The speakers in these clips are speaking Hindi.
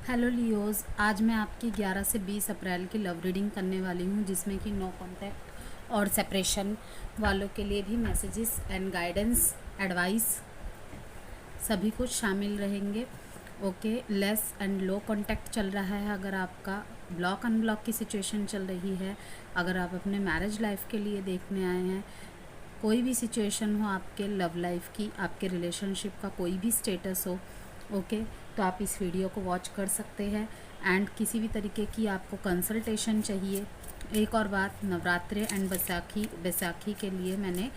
हेलो लियोज़, आज मैं आपकी 11 से 20 अप्रैल की लव रीडिंग करने वाली हूँ, जिसमें कि नो कांटेक्ट और सेपरेशन वालों के लिए भी मैसेजेस एंड गाइडेंस एडवाइस सभी कुछ शामिल रहेंगे। Okay, less and low contact चल रहा है, अगर आपका ब्लॉक अनब्लॉक की सिचुएशन चल रही है, अगर आप अपने मैरिज लाइफ के लिए देखने आए हैं, कोई भी सिचुएशन हो आपके लव लाइफ की, आपके रिलेशनशिप का कोई भी स्टेटस हो, ओके, तो आप इस वीडियो को वॉच कर सकते हैं। एंड किसी भी तरीके की आपको कंसल्टेशन चाहिए। एक और बात, नवरात्रि एंड बैसाखी के लिए मैंने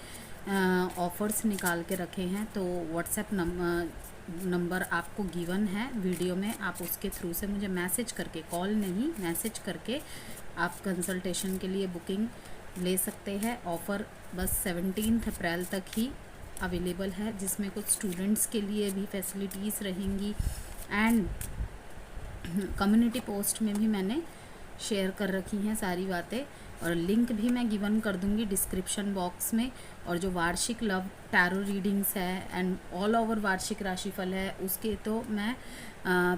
ऑफ़र्स निकाल के रखे हैं, तो व्हाट्सएप नंबर आपको गिवन है वीडियो में, आप उसके थ्रू से मुझे मैसेज करके, कॉल नहीं मैसेज करके आप कंसल्टेशन के लिए बुकिंग ले सकते हैं। ऑफ़र बस 17 अप्रैल तक ही अवेलेबल है, जिसमें कुछ स्टूडेंट्स के लिए भी फैसिलिटीज़ रहेंगी। एंड कम्युनिटी पोस्ट में भी मैंने शेयर कर रखी हैं सारी बातें, और लिंक भी मैं गिवन कर दूंगी डिस्क्रिप्शन बॉक्स में। और जो वार्षिक लव टैरो रीडिंग्स है एंड ऑल ओवर वार्षिक राशिफल है, उसके तो मैं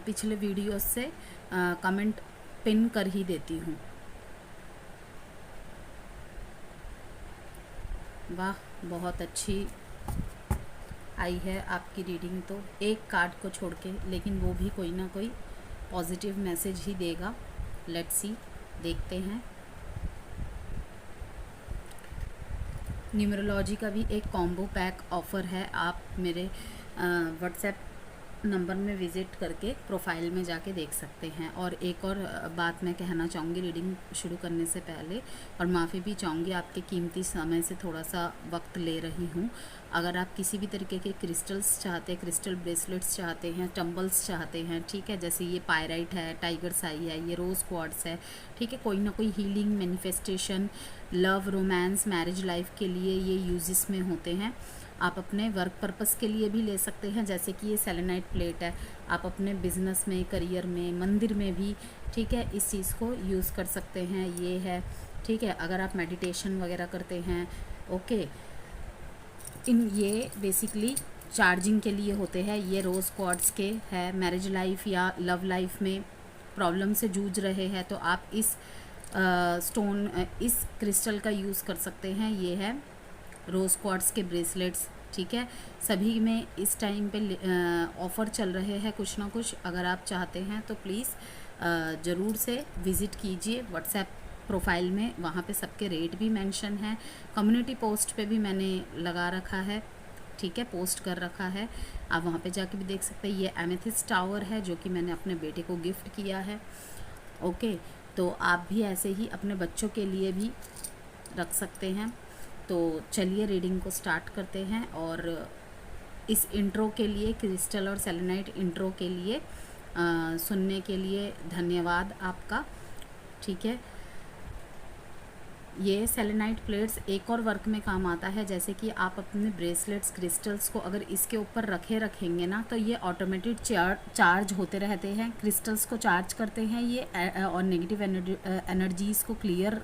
पिछले वीडियोस से कमेंट पिन कर ही देती हूँ। वाह, बहुत अच्छी आई है आपकी रीडिंग, तो एक कार्ड को छोड़ के, लेकिन वो भी कोई ना कोई पॉजिटिव मैसेज ही देगा। लेट्स सी, देखते हैं। न्यूमरोलॉजी का भी एक कॉम्बो पैक ऑफ़र है, आप मेरे व्हाट्सएप नंबर में विज़िट करके प्रोफाइल में जाके देख सकते हैं। और एक और बात मैं कहना चाहूँगी रीडिंग शुरू करने से पहले, और माफ़ी भी चाहूँगी आपके कीमती समय से थोड़ा सा वक्त ले रही हूँ। अगर आप किसी भी तरीके के क्रिस्टल्स चाहते हैं, क्रिस्टल ब्रेसलेट्स चाहते हैं, टम्बल्स चाहते हैं, ठीक है, जैसे ये पायराइट है, टाइगर साई है, ये रोज़ क्वार्ट्स है, ठीक है, कोई ना कोई healing, manifestation, love, romance, marriage life के लिए ये यूजेस में होते हैं। आप अपने वर्क पर्पस के लिए भी ले सकते हैं, जैसे कि ये सेलेनाइट प्लेट है, आप अपने बिजनेस में, करियर में, मंदिर में भी, ठीक है, इस चीज़ को यूज़ कर सकते हैं। ये है, ठीक है, अगर आप मेडिटेशन वगैरह करते हैं, ओके, ये बेसिकली चार्जिंग के लिए होते हैं। ये रोज़ क्वार्ट्स के है। मैरिज लाइफ या लव लाइफ में प्रॉब्लम से जूझ रहे हैं तो आप इस इस क्रिस्टल का यूज़ कर सकते हैं। ये है रोज़ क्वार्ट्स के ब्रेसलेट्स, ठीक है, सभी में इस टाइम पे ऑफ़र चल रहे हैं कुछ ना कुछ। अगर आप चाहते हैं तो प्लीज़ ज़रूर से विज़िट कीजिए व्हाट्सएप प्रोफाइल में, वहाँ पे सबके रेट भी मेंशन है। कम्युनिटी पोस्ट पे भी मैंने लगा रखा है, ठीक है, पोस्ट कर रखा है, आप वहाँ पे जाके भी देख सकते हैं। ये एमेथिस्ट टावर है जो कि मैंने अपने बेटे को गिफ्ट किया है। ओके, तो आप भी ऐसे ही अपने बच्चों के लिए भी रख सकते हैं। तो चलिए रीडिंग को स्टार्ट करते हैं। और इस इंट्रो के लिए, क्रिस्टल और सेलेनाइट इंट्रो के लिए सुनने के लिए धन्यवाद आपका, ठीक है। ये सेलेनाइट प्लेट्स एक और वर्क में काम आता है, जैसे कि आप अपने ब्रेसलेट्स, क्रिस्टल्स को अगर इसके ऊपर रखेंगे ना, तो ये ऑटोमेटिक चार्ज होते रहते हैं, क्रिस्टल्स को चार्ज करते हैं ये, और नेगेटिव एनर्जीज़ को क्लियर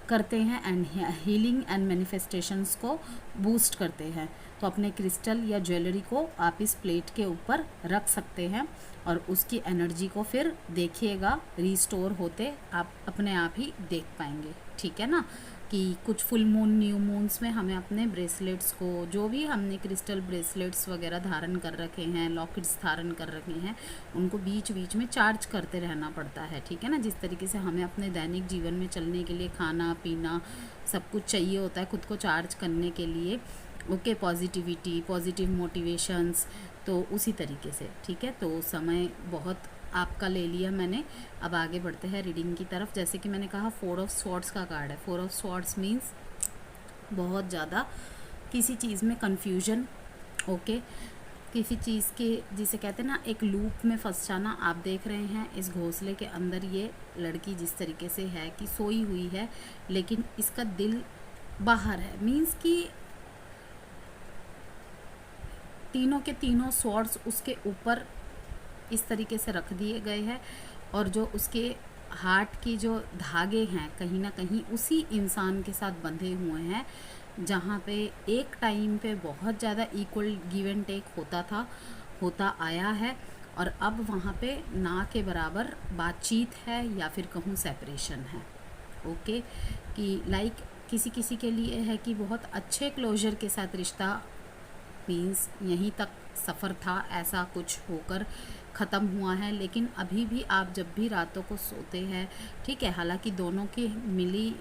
करते हैं एंड हीलिंग एंड मैनिफेस्टेशंस को बूस्ट करते हैं। तो अपने क्रिस्टल या ज्वेलरी को आप इस प्लेट के ऊपर रख सकते हैं और उसकी एनर्जी को फिर देखिएगा रिस्टोर होते आप अपने आप ही देख पाएंगे, ठीक है ना। कि कुछ फुल मून, न्यू मून्स में हमें अपने ब्रेसलेट्स को, जो भी हमने क्रिस्टल ब्रेसलेट्स वगैरह धारण कर रखे हैं, लॉकेट्स धारण कर रखे हैं, उनको बीच बीच में चार्ज करते रहना पड़ता है, ठीक है ना। जिस तरीके से हमें अपने दैनिक जीवन में चलने के लिए खाना पीना सब कुछ चाहिए होता है खुद को चार्ज करने के लिए, ओके, पॉजिटिविटी, पॉजिटिव मोटिवेशंस, तो उसी तरीके से, ठीक है। तो समय बहुत आपका ले लिया मैंने, अब आगे बढ़ते हैं रीडिंग की तरफ। जैसे कि मैंने कहा, 4 ऑफ स्वॉर्ड्स का कार्ड है। 4 ऑफ स्वॉर्ड्स मीन्स बहुत ज़्यादा किसी चीज़ में कन्फ्यूजन, ओके, किसी चीज़ के, जिसे कहते हैं ना, एक लूप में फंस जाना। आप देख रहे हैं इस घोंसले के अंदर ये लड़की जिस तरीके से है कि सोई हुई है, लेकिन इसका दिल बाहर है। मीन्स कि तीनों के तीनों स्वॉर्ड्स उसके ऊपर इस तरीके से रख दिए गए हैं, और जो उसके हार्ट की जो धागे हैं कहीं ना कहीं उसी इंसान के साथ बंधे हुए हैं, जहाँ पे एक टाइम पे बहुत ज़्यादा इक्वल गिव एंड टेक होता आया है, और अब वहाँ पे ना के बराबर बातचीत है या फिर कहूँ सेपरेशन है। ओके, कि लाइक किसी किसी के लिए है कि बहुत अच्छे क्लोजर के साथ रिश्ता मीन्स यहीं तक सफ़र था, ऐसा कुछ होकर ख़त्म हुआ है, लेकिन अभी भी आप जब भी रातों को सोते हैं, ठीक है, हालांकि दोनों की मिली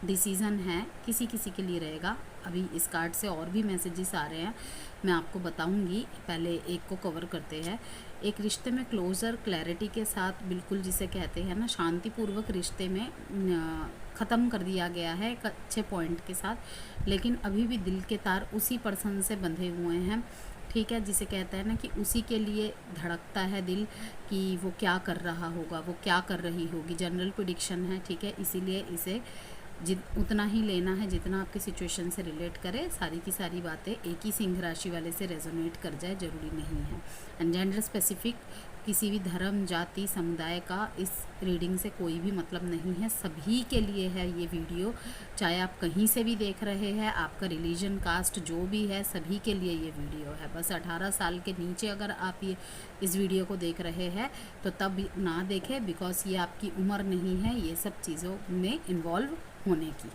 डिसीज़न है, किसी किसी के लिए रहेगा। अभी इस कार्ड से और भी मैसेजेस आ रहे हैं, मैं आपको बताऊंगी, पहले एक को कवर करते हैं। एक रिश्ते में क्लोज़र क्लैरिटी के साथ, बिल्कुल जिसे कहते हैं ना शांतिपूर्वक रिश्ते में ख़त्म कर दिया गया है एक अच्छे पॉइंट के साथ, लेकिन अभी भी दिल के तार उसी पर्सन से बंधे हुए हैं, ठीक है, जिसे कहते हैं ना कि उसी के लिए धड़कता है दिल कि वो क्या कर रहा होगा, वो क्या कर रही होगी। जनरल प्रेडिक्शन है, ठीक है, इसीलिए इसे उतना ही लेना है जितना आपकी सिचुएशन से रिलेट करे। सारी की सारी बातें एक ही सिंह राशि वाले से रेजोनेट कर जाए ज़रूरी नहीं है। एंड जेंडर स्पेसिफिक किसी भी धर्म, जाति, समुदाय का इस रीडिंग से कोई भी मतलब नहीं है, सभी के लिए है ये वीडियो, चाहे आप कहीं से भी देख रहे हैं, आपका रिलीजन, कास्ट जो भी है, सभी के लिए ये वीडियो है। बस 18 साल के नीचे अगर आप ये इस वीडियो को देख रहे हैं तो तब ना देखें, बिकॉज ये आपकी उम्र नहीं है ये सब चीज़ों में इन्वॉल्व होने की।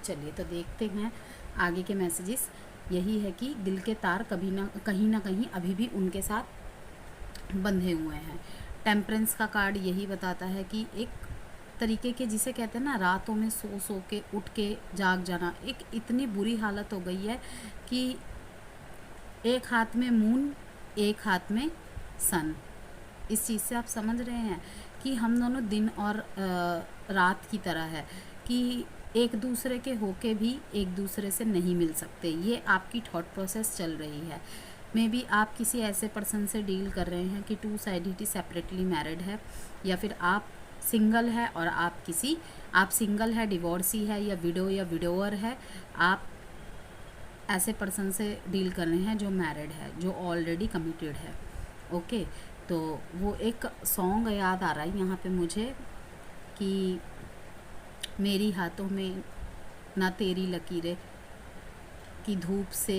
चलिए तो देखते हैं आगे के मैसेजेस। यही है कि दिल के तार कभी ना कहीं अभी भी उनके साथ बंधे हुए हैं। टेम्परेंस का कार्ड यही बताता है कि एक तरीके के, जिसे कहते हैं ना रातों में सो के उठ के जाग जाना, एक इतनी बुरी हालत हो गई है कि एक हाथ में मून, एक हाथ में सन। इस चीज़ से आप समझ रहे हैं कि हम दोनों दिन और रात की तरह है, कि एक दूसरे के होके भी एक दूसरे से नहीं मिल सकते। ये आपकी थॉट प्रोसेस चल रही है। मे बी आप किसी ऐसे पर्सन से डील कर रहे हैं कि टू साइडेड सेपरेटली मैरिड है, या फिर आप सिंगल है और आप सिंगल है, डिवोर्सी है, या विडो या विडोअर है। आप ऐसे पर्सन से डील कर रहे हैं जो मैरिड है, जो ऑलरेडी कमिटेड है। ओके, तो वो एक सॉन्ग याद आ रहा है यहाँ पे मुझे कि मेरी हाथों में ना तेरी लकीरें, कि धूप से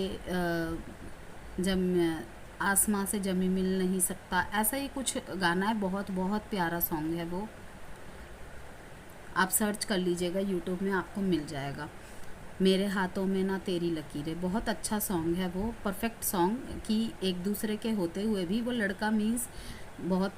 जब आसमां से जमी मिल नहीं सकता, ऐसा ही कुछ गाना है। बहुत बहुत प्यारा सॉन्ग है वो, आप सर्च कर लीजिएगा यूट्यूब में, आपको मिल जाएगा। मेरे हाथों में ना तेरी लकीरें, बहुत अच्छा सॉन्ग है वो, परफेक्ट सॉन्ग, कि एक दूसरे के होते हुए भी वो लड़का मीन्स बहुत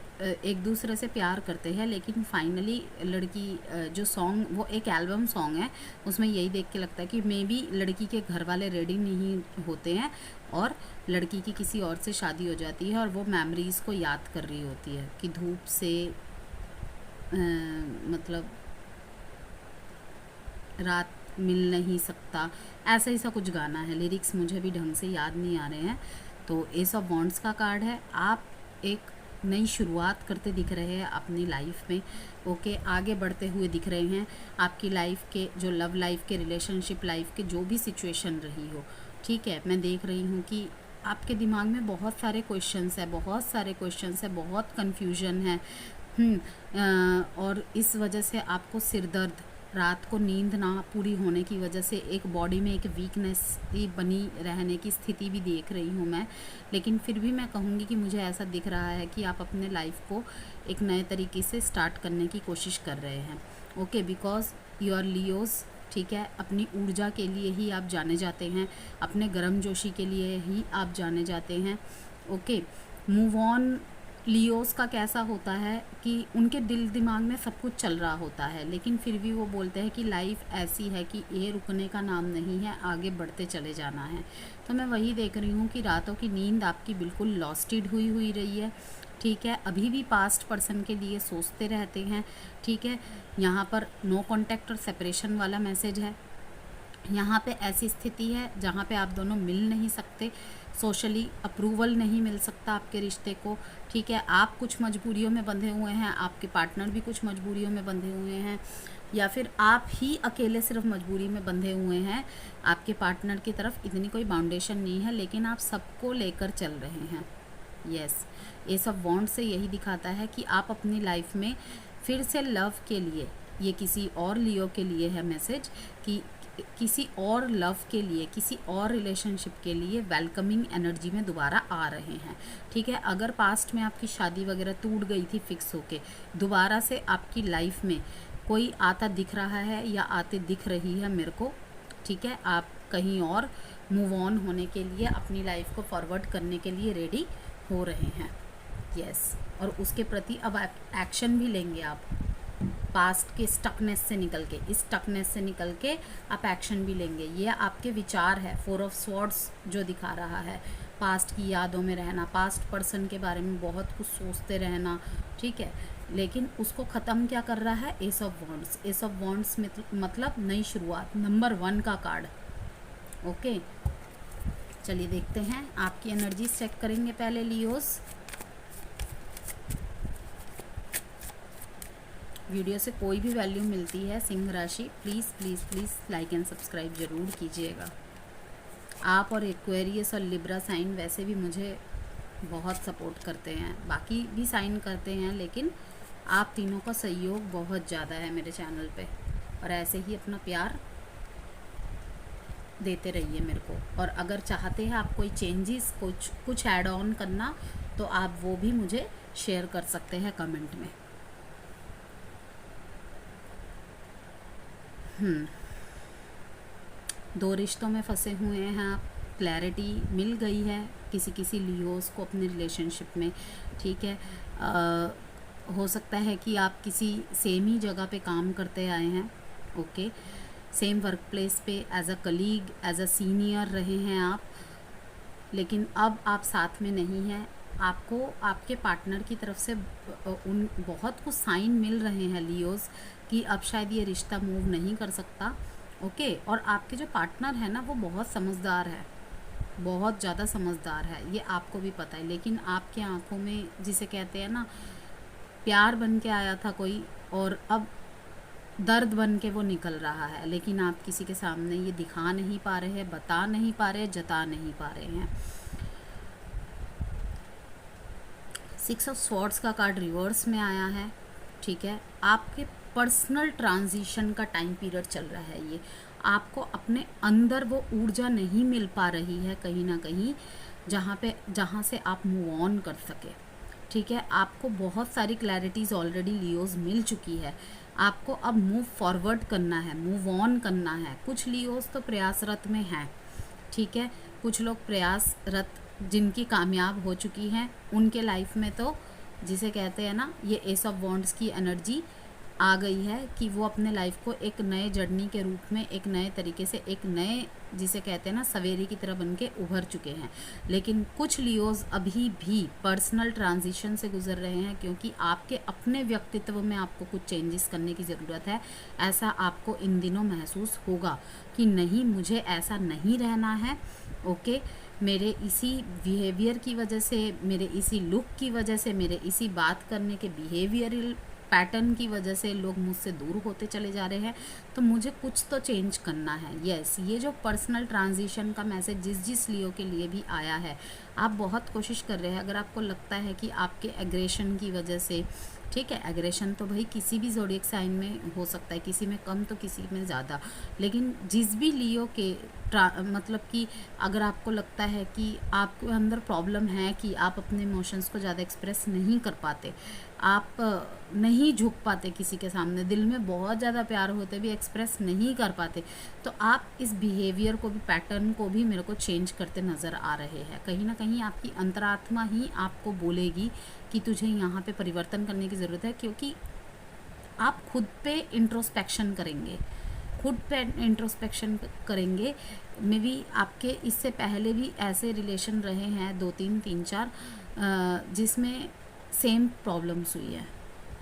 एक दूसरे से प्यार करते हैं, लेकिन फाइनली लड़की जो सॉन्ग, वो एक एल्बम सॉन्ग है, उसमें यही देख के लगता है कि मे बी लड़की के घर वाले रेडी नहीं होते हैं और लड़की की किसी और से शादी हो जाती है, और वो मेमोरीज़ को याद कर रही होती है कि धूप से मतलब रात मिल नहीं सकता, ऐसा ही सा कुछ गाना है। लिरिक्स मुझे भी ढंग से याद नहीं आ रहे हैं। तो एस ऑफ वॉन्ड्स का कार्ड है, आप एक नई शुरुआत करते दिख रहे हैं अपनी लाइफ में। ओके, आगे बढ़ते हुए दिख रहे हैं। आपकी लाइफ के जो लव लाइफ के, रिलेशनशिप लाइफ के जो भी सिचुएशन रही हो, ठीक है, मैं देख रही हूँ कि आपके दिमाग में बहुत सारे क्वेश्चंस है, बहुत कन्फ्यूजन है। और इस वजह से आपको सिर दर्द, रात को नींद ना पूरी होने की वजह से एक बॉडी में एक वीकनेस ही बनी रहने की स्थिति भी देख रही हूँ मैं। लेकिन फिर भी मैं कहूँगी कि मुझे ऐसा दिख रहा है कि आप अपने लाइफ को एक नए तरीके से स्टार्ट करने की कोशिश कर रहे हैं। Okay, because you are Leos, ठीक है, अपनी ऊर्जा के लिए ही आप जाने जाते हैं, अपने गर्मजोशी के लिए ही आप जाने जाते हैं। Okay, move on. लियोस का कैसा होता है कि उनके दिल दिमाग में सब कुछ चल रहा होता है, लेकिन फिर भी वो बोलते हैं कि लाइफ ऐसी है कि ये रुकने का नाम नहीं है, आगे बढ़ते चले जाना है। तो मैं वही देख रही हूँ कि रातों की नींद आपकी बिल्कुल लॉस्टेड हुई रही है, ठीक है, अभी भी पास्ट पर्सन के लिए सोचते रहते हैं, ठीक है। यहाँ पर नो कॉन्टैक्ट और सेपरेशन वाला मैसेज है। यहाँ पे ऐसी स्थिति है जहाँ पे आप दोनों मिल नहीं सकते, सोशली अप्रूवल नहीं मिल सकता आपके रिश्ते को, ठीक है। आप कुछ मजबूरियों में बंधे हुए हैं, आपके पार्टनर भी कुछ मजबूरियों में बंधे हुए हैं, या फिर आप ही अकेले सिर्फ मजबूरी में बंधे हुए हैं। आपके पार्टनर की तरफ इतनी कोई बाउंडेशन नहीं है, लेकिन आप सबको लेकर चल रहे हैं। यस, ये सब वॉन्ड से यही दिखाता है कि आप अपनी लाइफ में फिर से लव के लिए, ये किसी और लियो के लिए है मैसेज, कि किसी और लव के लिए, किसी और रिलेशनशिप के लिए वेलकमिंग एनर्जी में दोबारा आ रहे हैं। ठीक है, अगर पास्ट में आपकी शादी वगैरह टूट गई थी फिक्स होके, दोबारा से आपकी लाइफ में कोई आता दिख रहा है या आते दिख रही है मेरे को। ठीक है, आप कहीं और मूव ऑन होने के लिए, अपनी लाइफ को फॉरवर्ड करने के लिए रेडी हो रहे हैं। यस, और उसके प्रति अब एक्शन भी लेंगे आप। पास्ट के स्टकनेस से निकल के, इस स्टकनेस से निकल के आप एक्शन भी लेंगे। ये आपके विचार है। 4 ऑफ स्वॉर्ड्स जो दिखा रहा है, पास्ट की यादों में रहना, पास्ट पर्सन के बारे में बहुत कुछ सोचते रहना। ठीक है, लेकिन उसको ख़त्म क्या कर रहा है? S of wands. S of wands मतलब नई शुरुआत, नंबर 1 का कार्ड। ओके, चलिए देखते हैं आपकी एनर्जी चेक करेंगे पहले लियोस। वीडियो से कोई भी वैल्यू मिलती है सिंह राशि, please please please like and subscribe ज़रूर कीजिएगा। आप और एक्वेरियस और लिब्रा साइन वैसे भी मुझे बहुत सपोर्ट करते हैं, बाकी भी साइन करते हैं, लेकिन आप तीनों का सहयोग बहुत ज़्यादा है मेरे चैनल पे, और ऐसे ही अपना प्यार देते रहिए मेरे को। और अगर चाहते हैं आप कोई चेंजेस, कुछ ऐड ऑन करना, तो आप वो भी मुझे शेयर कर सकते हैं कमेंट में। 2 रिश्तों में फंसे हुए हैं आप, क्लैरिटी मिल गई है किसी लियोस को अपने रिलेशनशिप में। ठीक है, हो सकता है कि आप किसी सेम ही जगह पे काम करते आए हैं। ओके, सेम वर्क प्लेस पे as a colleague, as a senior रहे हैं आप, लेकिन अब आप साथ में नहीं हैं। आपको आपके पार्टनर की तरफ से उन बहुत कुछ साइन मिल रहे हैं लियोस कि अब शायद ये रिश्ता मूव नहीं कर सकता। ओके, और आपके जो पार्टनर है ना, वो बहुत समझदार है, बहुत ज़्यादा समझदार है, ये आपको भी पता है। लेकिन आपके आंखों में, जिसे कहते हैं ना, प्यार बन के आया था कोई, और अब दर्द बन के वो निकल रहा है, लेकिन आप किसी के सामने ये दिखा नहीं पा रहे हैं, बता नहीं पा रहे, जता नहीं पा रहे हैं। 6 ऑफ स्वॉर्ड्स का कार्ड रिवर्स में आया है। ठीक है, आपके पर्सनल ट्रांजिशन का टाइम पीरियड चल रहा है। ये आपको अपने अंदर वो ऊर्जा नहीं मिल पा रही है कहीं ना कहीं, जहाँ से आप मूव ऑन कर सके। ठीक है, आपको बहुत सारी क्लैरिटीज़ ऑलरेडी लियोज मिल चुकी है। आपको अब मूव फॉरवर्ड करना है, मूव ऑन करना है। कुछ लियोज तो प्रयासरत में हैं। ठीक है, कुछ लोग प्रयासरत जिनकी कामयाब हो चुकी हैं, उनके लाइफ में तो जिसे कहते हैं ना, ये एस ऑफ वॉन्ड्स की एनर्जी आ गई है कि वो अपने लाइफ को एक नए जर्नी के रूप में, एक नए तरीके से, एक नए, जिसे कहते हैं ना, सवेरे की तरह बन के उभर चुके हैं। लेकिन कुछ लियोज अभी भी पर्सनल ट्रांजिशन से गुजर रहे हैं, क्योंकि आपके अपने व्यक्तित्व में आपको कुछ चेंजेस करने की ज़रूरत है। ऐसा आपको इन दिनों महसूस होगा कि नहीं, मुझे ऐसा नहीं रहना है। ओके, मेरे इसी बिहेवियर की वजह से, मेरे इसी लुक की वजह से, मेरे इसी बात करने के बिहेवियरल पैटर्न की वजह से लोग मुझसे दूर होते चले जा रहे हैं, तो मुझे कुछ तो चेंज करना है। यस, ये जो पर्सनल ट्रांजिशन का मैसेज जिस लियो के लिए भी आया है, आप बहुत कोशिश कर रहे हैं। अगर आपको लगता है कि आपके एग्रेशन की वजह से, ठीक है, एग्रेशन तो भाई किसी भी ज़ोडिएक साइन में हो सकता है, किसी में कम तो किसी में ज़्यादा, लेकिन जिस भी लियो के मतलब कि अगर आपको लगता है कि आपके अंदर प्रॉब्लम है कि आप अपने इमोशंस को ज़्यादा एक्सप्रेस नहीं कर पाते, आप नहीं झुक पाते किसी के सामने, दिल में बहुत ज़्यादा प्यार होते भी एक्सप्रेस नहीं कर पाते, तो आप इस बिहेवियर को भी, पैटर्न को भी मेरे को चेंज करते नज़र आ रहे हैं। कहीं ना कहीं आपकी अंतरात्मा ही आपको बोलेगी कि तुझे यहाँ पे परिवर्तन करने की ज़रूरत है, क्योंकि आप खुद पे इंट्रोस्पेक्शन करेंगे, खुद पे इंट्रोस्पेक्शन करेंगे। मे बी आपके इससे पहले भी ऐसे रिलेशन रहे हैं 2 3 3 4 जिसमें सेम प्रॉब्लम्स हुई है,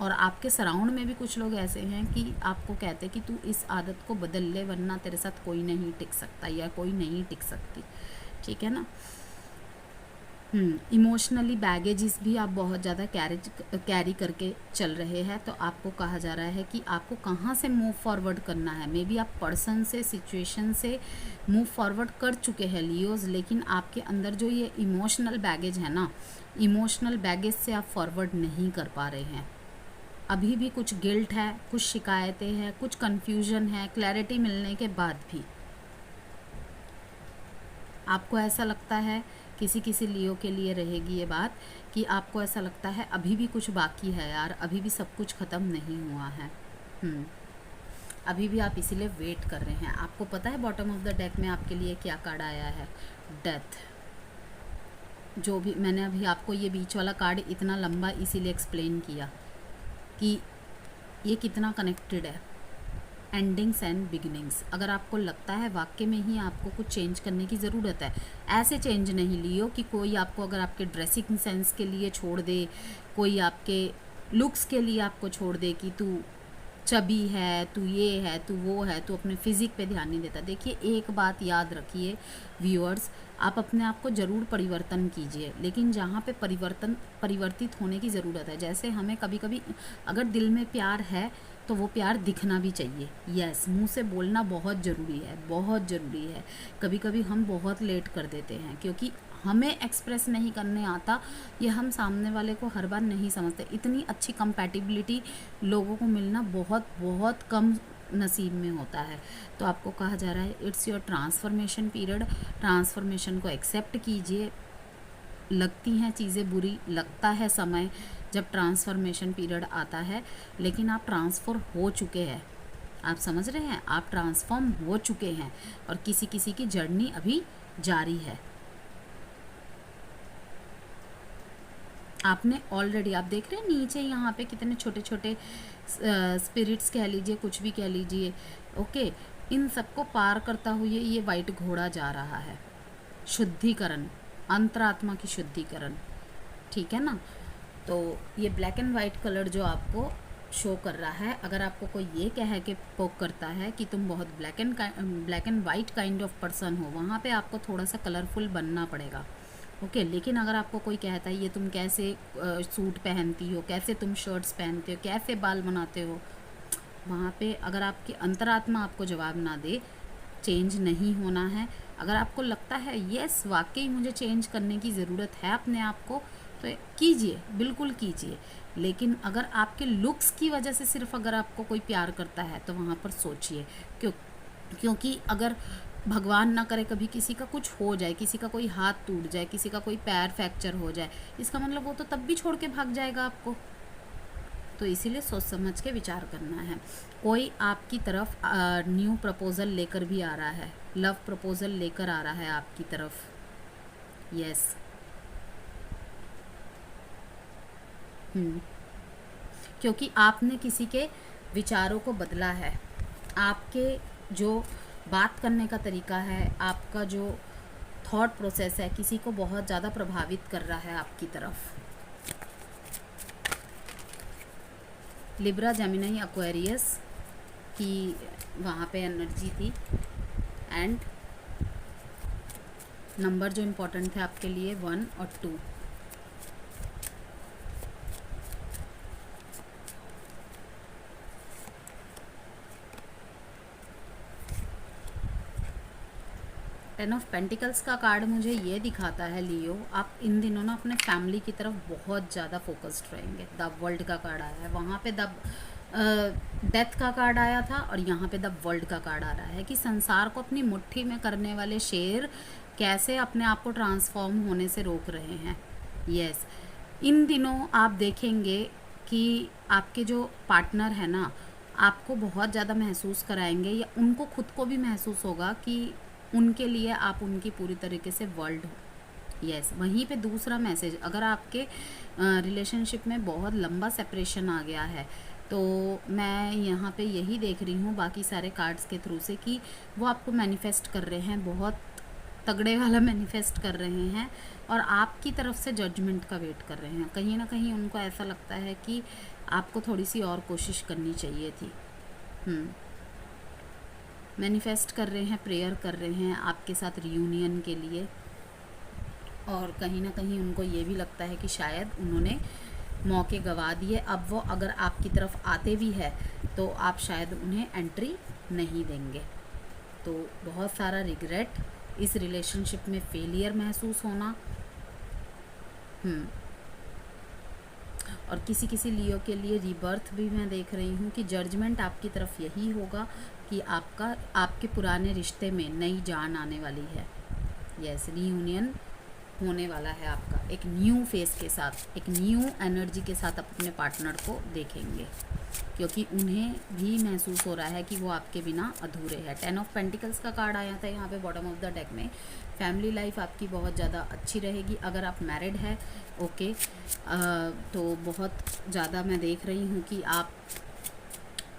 और आपके सराउंड में भी कुछ लोग ऐसे हैं कि आपको कहते हैं कि तू इस आदत को बदल ले, वरना तेरे साथ कोई नहीं टिक सकता या कोई नहीं टिक सकती। ठीक है ना। इमोशनली बैगेजेस भी आप बहुत ज़्यादा कैरी करके चल रहे हैं, तो आपको कहा जा रहा है कि आपको कहाँ से मूव फॉरवर्ड करना है। मे बी आप पर्सन से, सिचुएशन से मूव फॉरवर्ड कर चुके हैं लियोज, लेकिन आपके अंदर जो ये इमोशनल बैगेज है ना, इमोशनल बैगेज से आप फॉरवर्ड नहीं कर पा रहे हैं। अभी भी कुछ गिल्ट है, कुछ शिकायतें हैं, कुछ कन्फ्यूजन है, क्लैरिटी मिलने के बाद भी आपको ऐसा लगता है, किसी किसी लियो के लिए रहेगी ये बात, कि आपको ऐसा लगता है अभी भी कुछ बाकी है यार, अभी भी सब कुछ ख़त्म नहीं हुआ है। अभी भी आप इसीलिए वेट कर रहे हैं। आपको पता है बॉटम ऑफ द डेक में आपके लिए क्या कार्ड आया है? डेथ। जो भी मैंने अभी आपको ये बीच वाला कार्ड इतना लंबा इसीलिए एक्सप्लेन किया कि ये कितना कनेक्टेड है, एंडिंग्स एंड बिगिनिंग्स। अगर आपको लगता है वाकई में ही आपको कुछ चेंज करने की ज़रूरत है, ऐसे चेंज नहीं लियो कि कोई आपको अगर आपके ड्रेसिंग सेंस के लिए छोड़ दे, कोई आपके लुक्स के लिए आपको छोड़ दे कि तू चबी है, तू ये है, तू वो है, तू अपने फिजिक पे ध्यान नहीं देता। देखिए एक बात याद रखिए व्यूअर्स, आप अपने आप को ज़रूर परिवर्तन कीजिए, लेकिन जहाँ पे परिवर्तित होने की ज़रूरत है, जैसे हमें कभी कभी अगर दिल में प्यार है तो वो प्यार दिखना भी चाहिए। यस, मुंह से बोलना बहुत ज़रूरी है, बहुत ज़रूरी है। कभी कभी हम बहुत लेट कर देते हैं क्योंकि हमें एक्सप्रेस नहीं करने आता, ये हम सामने वाले को हर बार नहीं समझते। इतनी अच्छी कंपैटिबिलिटी लोगों को मिलना बहुत बहुत कम नसीब में होता है। तो आपको कहा जा रहा है it's your transformation period, transformation को एक्सेप्ट कीजिए। लगती हैं चीज़ें बुरी, लगता है समय जब ट्रांसफॉर्मेशन पीरियड आता है, लेकिन आप ट्रांसफर हो चुके हैं। आप समझ रहे हैं, आप ट्रांसफॉर्म हो चुके हैं और किसी किसी की जर्नी अभी जारी है। आपने ऑलरेडी, आप देख रहे हैं नीचे यहाँ पे कितने छोटे छोटे स्पिरिट्स कह लीजिए, कुछ भी कह लीजिए, ओके, इन सबको पार करता हुए ये वाइट घोड़ा जा रहा है। शुद्धिकरण, अंतरात्मा की शुद्धिकरण, ठीक है ना। तो ये ब्लैक एंड वाइट कलर जो आपको शो कर रहा है, अगर आपको कोई ये कह के पोक करता है कि तुम बहुत black and white kind of person हो, वहाँ पे आपको थोड़ा सा कलरफुल बनना पड़ेगा, ओके। लेकिन अगर आपको कोई कहता है ये तुम कैसे सूट पहनती हो, कैसे तुम शर्ट्स पहनते हो, कैसे बाल बनाते हो, वहाँ पे अगर आपकी अंतरात्मा आपको जवाब ना दे, चेंज नहीं होना है। अगर आपको लगता है यस वाकई मुझे चेंज करने की ज़रूरत है अपने आप को, तो कीजिए, बिल्कुल कीजिए। लेकिन अगर आपके लुक्स की वजह से सिर्फ अगर आपको कोई प्यार करता है तो वहाँ पर सोचिए, क्योंकि अगर भगवान ना करे कभी किसी का कुछ हो जाए, किसी का कोई हाथ टूट जाए, किसी का कोई पैर फ्रैक्चर हो जाए, इसका मतलब वो तो तब भी छोड़ के भाग जाएगा आपको। तो इसीलिए सोच समझ के विचार करना है। कोई आपकी तरफ न्यू प्रपोज़ल लेकर भी आ रहा है, लव प्रपोज़ल लेकर आ रहा है आपकी तरफ, यस। क्योंकि आपने किसी के विचारों को बदला है, आपके जो बात करने का तरीका है, आपका जो थॉट प्रोसेस है, किसी को बहुत ज़्यादा प्रभावित कर रहा है आपकी तरफ। लिब्रा, जेमिनी, एक्वेरियस की वहाँ पे एनर्जी थी। एंड नंबर जो इम्पोर्टेंट थे आपके लिए 1 और 2। टेन ऑफ पेंटिकल्स का कार्ड मुझे ये दिखाता है लियो, आप इन दिनों ना अपने फैमिली की तरफ बहुत ज़्यादा फोकस्ड रहेंगे। द वर्ल्ड का कार्ड आया है, वहाँ पे द डेथ का कार्ड आया था और यहाँ पे द वर्ल्ड का कार्ड आ रहा है कि संसार को अपनी मुट्ठी में करने वाले शेर कैसे अपने आप को ट्रांसफॉर्म होने से रोक रहे हैं। यस, इन दिनों आप देखेंगे कि आपके जो पार्टनर है ना, आपको बहुत ज़्यादा महसूस कराएंगे, या उनको खुद को भी महसूस होगा कि उनके लिए आप उनकी पूरी तरीके से वर्ल्ड हो। यस, वहीं पे दूसरा मैसेज, अगर आपके रिलेशनशिप में बहुत लंबा सेपरेशन आ गया है, तो मैं यहाँ पे यही देख रही हूँ बाकी सारे कार्ड्स के थ्रू से कि वो आपको मैनिफेस्ट कर रहे हैं, बहुत तगड़े वाला मैनिफेस्ट कर रहे हैं, और आपकी तरफ से जजमेंट का वेट कर रहे हैं। कहीं ना कहीं उनको ऐसा लगता है कि आपको थोड़ी सी और कोशिश करनी चाहिए थी। मैनिफेस्ट कर रहे हैं, प्रेयर कर रहे हैं आपके साथ रियूनियन के लिए, और कहीं ना कहीं उनको ये भी लगता है कि शायद उन्होंने मौके गंवा दिए। अब वो अगर आपकी तरफ आते भी है तो आप शायद उन्हें एंट्री नहीं देंगे। तो बहुत सारा रिग्रेट, इस रिलेशनशिप में फेलियर महसूस होना, और किसी किसी लियो के लिए रीबर्थ भी मैं देख रही हूँ कि जजमेंट आपकी तरफ यही होगा कि आपके पुराने रिश्ते में नई जान आने वाली है। यस, रीयूनियन होने वाला है आपका एक न्यू फेस के साथ, एक न्यू एनर्जी के साथ अपने पार्टनर को देखेंगे, क्योंकि उन्हें भी महसूस हो रहा है कि वो आपके बिना अधूरे हैं। 10 ऑफ पेंटिकल्स का कार्ड आया था यहाँ पे बॉटम ऑफ द डेक में। फैमिली लाइफ आपकी बहुत ज़्यादा अच्छी रहेगी। अगर आप मैरिड है ओके, तो बहुत ज़्यादा मैं देख रही हूँ कि आप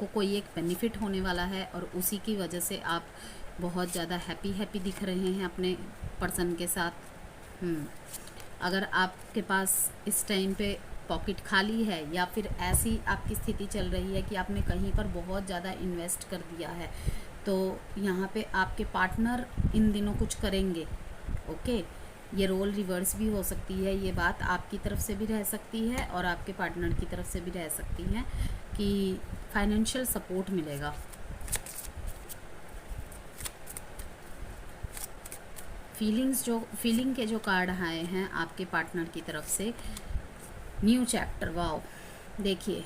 को कोई एक बेनिफिट होने वाला है और उसी की वजह से आप बहुत ज़्यादा हैप्पी दिख रहे हैं अपने पर्सन के साथ। अगर आपके पास इस टाइम पे पॉकेट खाली है या फिर ऐसी आपकी स्थिति चल रही है कि आपने कहीं पर बहुत ज़्यादा इन्वेस्ट कर दिया है, तो यहाँ पे आपके पार्टनर इन दिनों कुछ करेंगे। ओके, ये रोल रिवर्स भी हो सकती है। ये बात आपकी तरफ से भी रह सकती है और आपके पार्टनर की तरफ से भी रह सकती है कि फाइनेंशियल सपोर्ट मिलेगा। फीलिंग के जो कार्ड आए हैं आपके पार्टनर की तरफ से, न्यू चैप्टर। वाओ, देखिए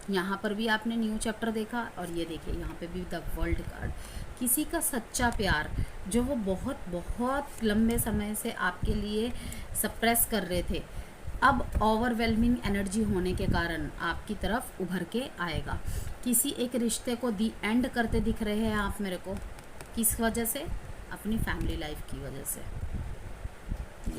यहाँ पर भी आपने न्यू चैप्टर देखा और ये देखिए यहाँ पे भी द वर्ल्ड कार्ड। किसी का सच्चा प्यार जो वो बहुत बहुत लंबे समय से आपके लिए सप्रेस कर रहे थे, अब ओवरवेलमिंग एनर्जी होने के कारण आपकी तरफ उभर के आएगा। किसी एक रिश्ते को दी एंड करते दिख रहे हैं आप मेरे को, किस वजह से? अपनी फैमिली लाइफ की वजह से।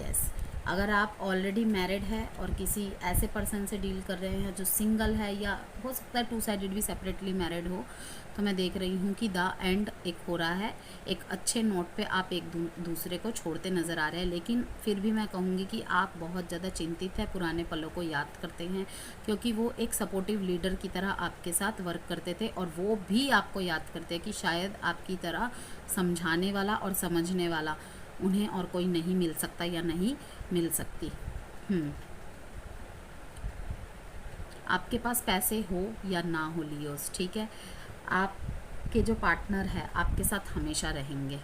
यस, अगर आप ऑलरेडी मैरिड है और किसी ऐसे पर्सन से डील कर रहे हैं जो सिंगल है, या हो सकता है टू साइडेड भी सेपरेटली मैरिड हो, तो मैं देख रही हूँ कि द एंड एक हो रहा है। एक अच्छे नोट पे आप एक दूसरे को छोड़ते नज़र आ रहे हैं, लेकिन फिर भी मैं कहूँगी कि आप बहुत ज़्यादा चिंतित है, पुराने पलों को याद करते हैं, क्योंकि वो एक सपोर्टिव लीडर की तरह आपके साथ वर्क करते थे और वो भी आपको याद करते हैं कि शायद आपकी तरह समझाने वाला और समझने वाला उन्हें और कोई नहीं मिल सकता या नहीं मिल सकती। आपके पास पैसे हो या ना हो लियोस, ठीक है, आपके जो पार्टनर है आपके साथ हमेशा रहेंगे,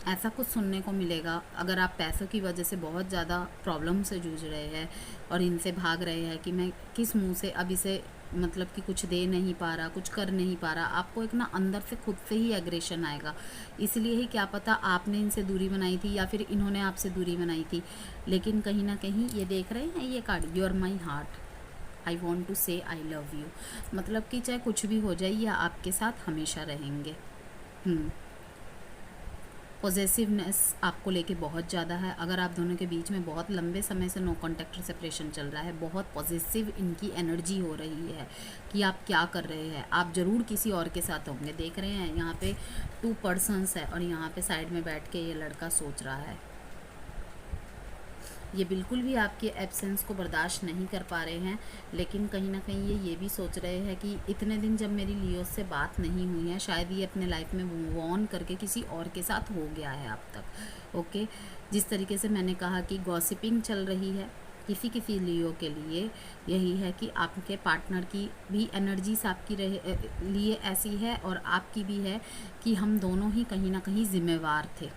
ऐसा कुछ सुनने को मिलेगा। अगर आप पैसों की वजह से बहुत ज़्यादा प्रॉब्लम से जूझ रहे हैं और इनसे भाग रहे हैं कि मैं किस मुंह से अब इसे मतलब कि कुछ दे नहीं पा रहा, कुछ कर नहीं पा रहा, आपको एक ना अंदर से खुद से ही एग्रेशन आएगा। इसलिए ही क्या पता आपने इनसे दूरी बनाई थी या फिर इन्होंने आपसे दूरी बनाई थी, लेकिन कहीं ना कहीं ये देख रहे हैं ये card, you are my heart, I want to say I love you, मतलब कि चाहे कुछ भी हो जाए या आपके साथ हमेशा रहेंगे। पॉजिटिवनेस आपको लेके बहुत ज़्यादा है। अगर आप दोनों के बीच में बहुत लंबे समय से नो कॉन्टैक्ट और सेपरेशन चल रहा है, बहुत पॉजिटिव इनकी एनर्जी हो रही है कि आप क्या कर रहे हैं, आप ज़रूर किसी और के साथ होंगे। देख रहे हैं यहाँ पे 2 पर्सन्स है और यहाँ पे साइड में बैठ के ये लड़का सोच रहा है। ये बिल्कुल भी आपके एब्सेंस को बर्दाश्त नहीं कर पा रहे हैं, लेकिन कहीं ना कहीं ये भी सोच रहे हैं कि इतने दिन जब मेरी लियो से बात नहीं हुई है, शायद ये अपने लाइफ में मूव ऑन करके किसी और के साथ हो गया है अब तक। ओके, जिस तरीके से मैंने कहा कि गॉसिपिंग चल रही है किसी किसी लियो के लिए, यही है कि आपके पार्टनर की भी एनर्जीज आपकी लिए ऐसी है और आपकी भी है कि हम दोनों ही कहीं ना कहीं जिम्मेवार थे,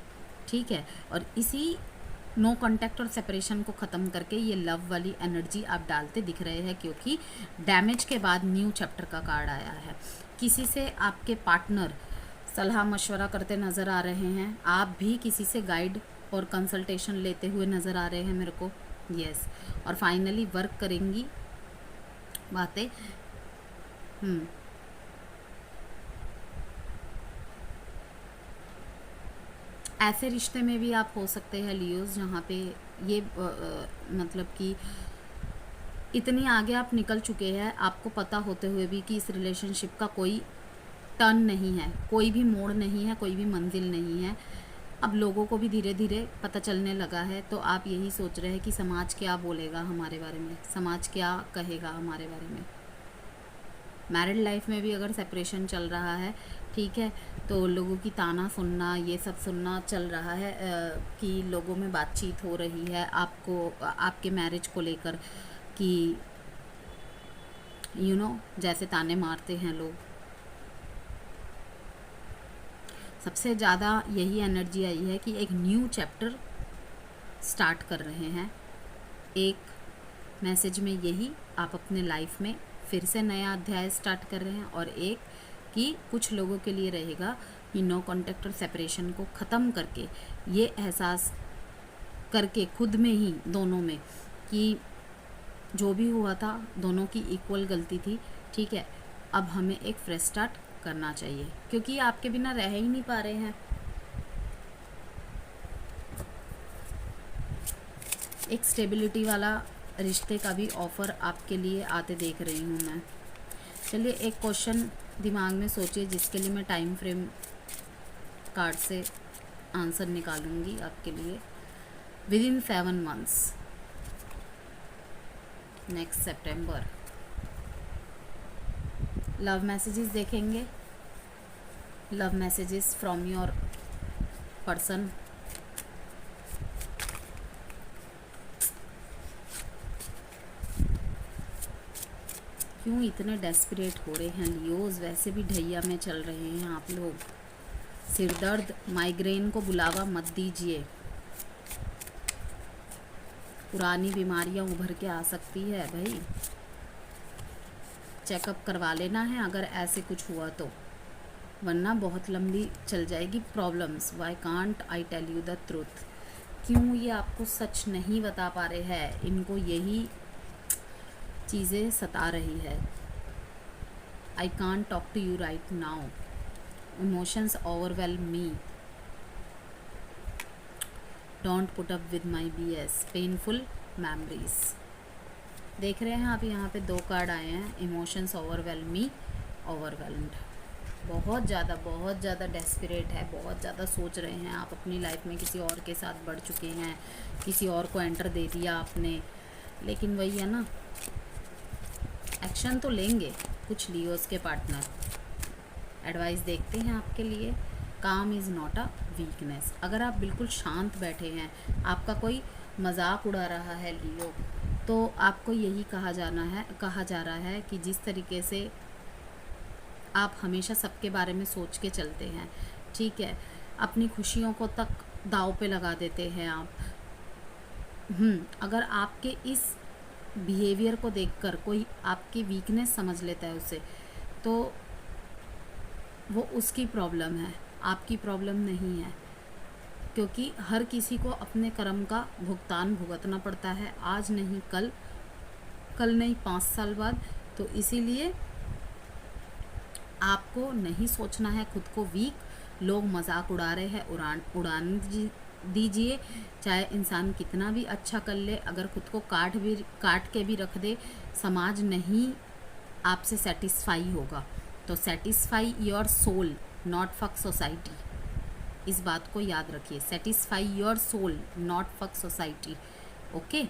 ठीक है, और इसी नो कॉन्टैक्ट और सेपरेशन को ख़त्म करके ये लव वाली एनर्जी आप डालते दिख रहे हैं, क्योंकि डैमेज के बाद न्यू चैप्टर का कार्ड आया है। किसी से आपके पार्टनर सलाह मशवरा करते नज़र आ रहे हैं, आप भी किसी से गाइड और कंसल्टेशन लेते हुए नज़र आ रहे हैं मेरे को। यस, और फाइनली वर्क करेंगी बातें। ऐसे रिश्ते में भी आप हो सकते हैं लियोस जहाँ पे ये मतलब कि इतनी आगे आप निकल चुके हैं, आपको पता होते हुए भी कि इस रिलेशनशिप का कोई टर्न नहीं है, कोई भी मोड़ नहीं है, कोई भी मंजिल नहीं है। अब लोगों को भी धीरे धीरे पता चलने लगा है, तो आप यही सोच रहे हैं कि समाज क्या बोलेगा हमारे बारे में, समाज क्या कहेगा हमारे बारे में। मैरिड लाइफ में भी अगर सेपरेशन चल रहा है, ठीक है, तो लोगों की ताना सुनना, ये सब सुनना चल रहा है कि लोगों में बातचीत हो रही है आपको आपके मैरिज को लेकर कि यू नो जैसे ताने मारते हैं लोग। सबसे ज़्यादा यही एनर्जी आई है कि एक न्यू चैप्टर स्टार्ट कर रहे हैं एक मैसेज में यही आप अपने लाइफ में फिर से नया अध्याय स्टार्ट कर रहे हैं, और एक कि कुछ लोगों के लिए रहेगा कि नो कॉन्टैक्ट और सेपरेशन को ख़त्म करके ये एहसास करके खुद में ही दोनों में कि जो भी हुआ था दोनों की इक्वल गलती थी, ठीक है, अब हमें एक फ्रेश स्टार्ट करना चाहिए, क्योंकि आपके बिना रह ही नहीं पा रहे हैं। एक स्टेबिलिटी वाला रिश्ते का भी ऑफ़र आपके लिए आते देख रही हूँ मैं। चलिए एक क्वेश्चन दिमाग में सोचिए जिसके लिए मैं टाइम फ्रेम कार्ड से आंसर निकालूंगी आपके लिए। विद इन 7 months, नेक्स्ट सितंबर, लव मैसेजेस देखेंगे, love messages from your person. क्यों इतने डेस्परेट हो रहे हैं लियोज? वैसे भी ढैया में चल रहे हैं आप लोग। सिरदर्द, माइग्रेन को बुलावा मत दीजिए, पुरानी बीमारियां उभर के आ सकती है भाई, चेकअप करवा लेना है अगर ऐसे कुछ हुआ तो, वरना बहुत लंबी चल जाएगी problems. Why can't I tell you the truth? क्यों ये आपको सच नहीं बता पा रहे हैं? इनको यही चीज़ें सता रही है। I can't talk to you right now, emotions overwhelm me, don't put up with my BS, painful memories. देख रहे हैं आप यहाँ पे 2 कार्ड आए हैं, इमोशंस ओवरवेलम मी, ओवरवेलम्ड। बहुत ज़्यादा डेस्परेट है, बहुत ज़्यादा सोच रहे हैं आप अपनी लाइफ में, किसी और के साथ बढ़ चुके हैं, किसी और को एंटर दे दिया आपने, लेकिन वही है ना, एक्शन तो लेंगे कुछ लियोस के पार्टनर। एडवाइस देखते हैं आपके लिए। काम इज़ नॉट अ वीकनेस। अगर आप बिल्कुल शांत बैठे हैं, आपका कोई मजाक उड़ा रहा है लियो, तो आपको यही कहा जा रहा है कि जिस तरीके से आप हमेशा सबके बारे में सोच के चलते हैं, ठीक है, अपनी खुशियों को तक दांव पे लगा देते हैं आप। अगर आपके इस बिहेवियर को देखकर कोई आपकी वीकनेस समझ लेता है उसे, तो वो उसकी प्रॉब्लम है, आपकी प्रॉब्लम नहीं है, क्योंकि हर किसी को अपने कर्म का भुगतान भुगतना पड़ता है, आज नहीं कल नहीं 5 साल बाद। तो इसीलिए आपको नहीं सोचना है खुद को वीक। लोग मजाक उड़ा रहे हैं, उड़ान दीजिए, चाहे इंसान कितना भी अच्छा कर ले, अगर खुद को काट के भी रख दे, समाज नहीं आपसे सेटिस्फाई होगा। तो satisfy your soul, not fuck society. इस बात को याद रखिए, satisfy your soul, not fuck society. Okay.